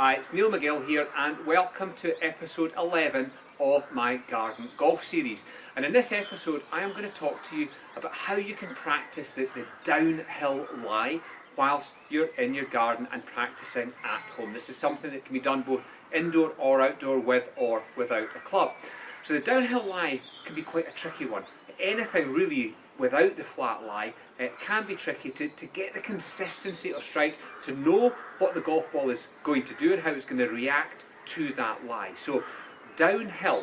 Hi, it's Neil McGill here and welcome to episode 11 of my garden golf series. And in this episode I am going to talk to you about how you can practice the downhill lie whilst you're in your garden and practicing at home. This is something that can be done both indoor or outdoor with or without a club. So the downhill lie can be quite a tricky one. Anything really without the flat lie, it can be tricky to get the consistency of strike, to know what the golf ball is going to do and how it's going to react to that lie. So downhill,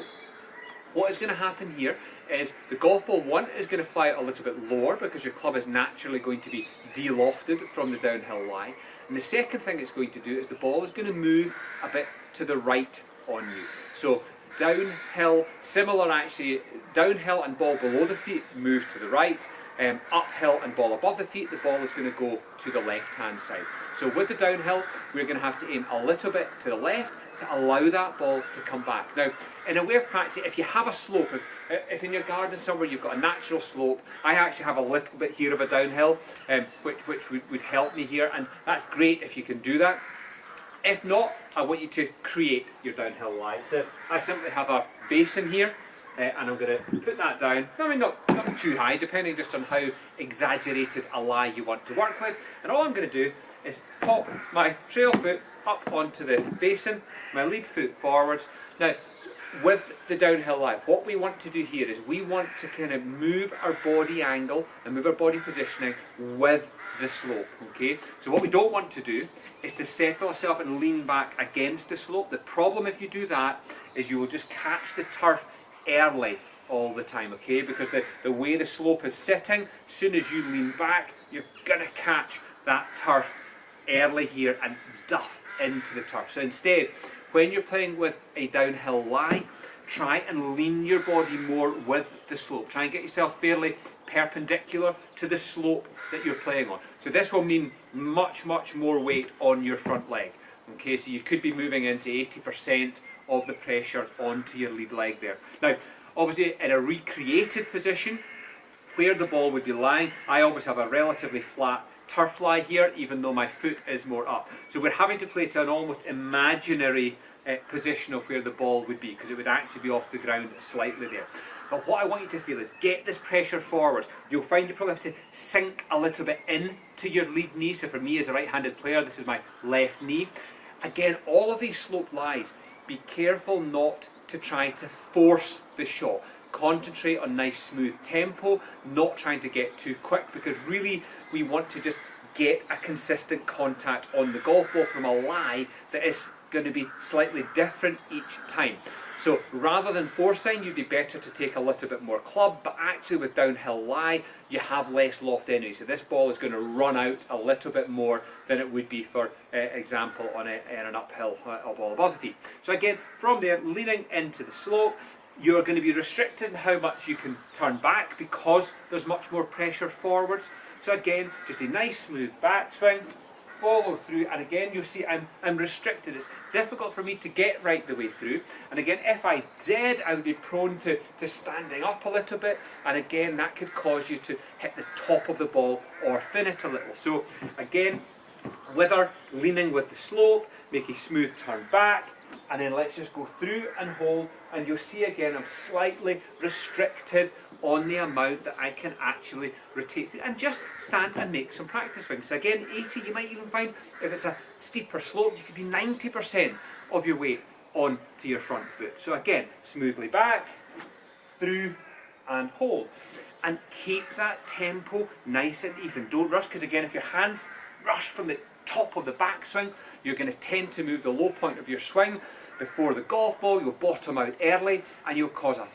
what is going to happen here is the golf ball, one, is going to fly a little bit lower because your club is naturally going to be de-lofted from the downhill lie. And the second thing it's going to do is the ball is going to move a bit to the right on you. So downhill, similar actually, downhill and ball below the feet move to the right, uphill and ball above the feet, the ball is going to go to the left hand side. So with the downhill, we're going to have to aim a little bit to the left to allow that ball to come back. Now, in a way of practice, if you have a slope, if in your garden somewhere you've got a natural slope, I actually have a little bit here of a downhill, which would help me here, and that's great if you can do that. If not, I want you to create your downhill lie. So I simply have a basin here, and I'm going to put that down. I mean, not too high, depending just on how exaggerated a lie you want to work with. And all I'm going to do is pop my trail foot up onto the basin, my lead foot forwards. Now, with the downhill lie, what we want to do here is we want to kind of move our body angle and move our body positioning with the slope, okay? So what we don't want to do is to settle ourselves and lean back against the slope. The problem if you do that is you will just catch the turf early all the time, okay? Because the way the slope is sitting, as soon as you lean back, you're gonna catch that turf early here and duff into the turf. So instead, when you're playing with a downhill lie, try and lean your body more with the slope. Try and get yourself fairly perpendicular to the slope that you're playing on. So this will mean much more weight on your front leg. Okay, so you could be moving into 80% of the pressure onto your lead leg there. Now, obviously in a recreated position, where the ball would be lying, I always have a relatively flat turf lie here, even though my foot is more up. So we're having to play to an almost imaginary position of where the ball would be, because it would actually be off the ground slightly there. But what I want you to feel is get this pressure forward. You'll find you probably have to sink a little bit into your lead knee. So for me as a right-handed player, this is my left knee. Again, all of these slope lies, be careful not to try to force the shot. Concentrate on nice smooth tempo, not trying to get too quick, because really we want to just get a consistent contact on the golf ball from a lie that is going to be slightly different each time. So rather than forcing, you'd be better to take a little bit more club, but actually with downhill lie, you have less loft anyway. So this ball is going to run out a little bit more than it would be, for example, on an uphill ball above the feet. So again, from there, leaning into the slope, you're going to be restricted in how much you can turn back because there's much more pressure forwards. So again, just a nice smooth backswing, follow through, and again you'll see I'm restricted. It's difficult for me to get right the way through, and again if I did, I would be prone to standing up a little bit, and again that could cause you to hit the top of the ball or thin it a little. So again, with our leaning with the slope, make a smooth turn back, and then let's just go through and hold, and you'll see again I'm slightly restricted on the amount that I can actually rotate through, and just stand and make some practice swings. So again, 80, you might even find if it's a steeper slope, you could be 90% of your weight onto your front foot. So again, smoothly back, through and hold, and keep that tempo nice and even. Don't rush, because again if your hands rush from the top of the backswing, you're going to tend to move the low point of your swing before the golf ball. You'll bottom out early and you'll cause a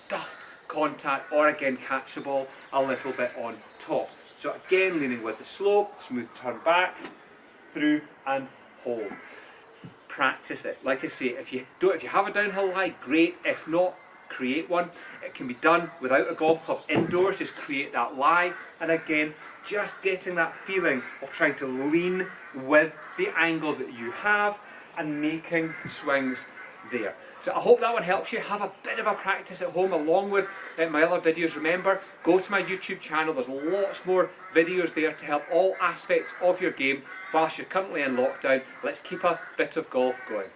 duff contact, or again catch the ball a little bit on top. So again, leaning with the slope, smooth turn back, through and hold. Practice it. Like I say, if you have a downhill lie, great. If not, create one. It can be done without a golf club indoors. Just create that lie, and again, just getting that feeling of trying to lean with the angle that you have and making swings there. So I hope that one helps you. Have a bit of a practice at home along with my other videos. Remember, go to my YouTube channel. There's lots more videos there to help all aspects of your game, whilst you're currently in lockdown, let's keep a bit of golf going.